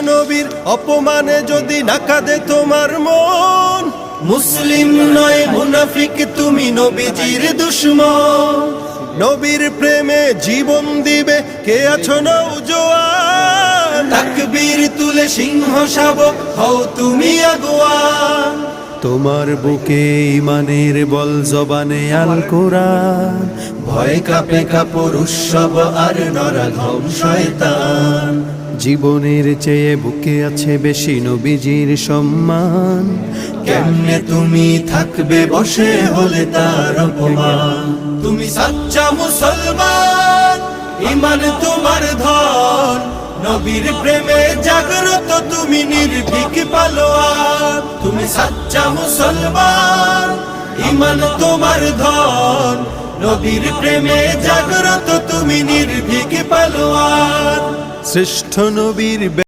নবীর অপমানে যদি না কাঁদে তোমার মন, মুসলিম নয় মুনাফিক তুমি নবীজির দুশমন। নবীর প্রেমে জীবন দিবে কে আছো নওজোয়ান, তাকবীর তুলে সিংহ শাবক হও তুমি আগুয়ান। তোমার বুকে ইমানের বল জবানে আল কোরআন, ভয় কাঁপে কাপড় উৎসব আর নরাধম শয়তান। জীবনের চেয়ে বুকে আছে বেশি নবীজির সম্মান, কেমনে তুমি থাকবে বসে হলে তার অপমান। তুমি সাচ্চা মুসলমান, ইমান তোমার ধন, নবীর প্রেমে জাগ্রত তুমি নির্ভীক পালোয়ান। তুমি সাচ্চা মুসলমান, ইমান তোমার ধন, নবীর প্রেমে জাগ্রত তুমি নির্ভীক পালোয়ান। শ্রেষ্ঠ নবীর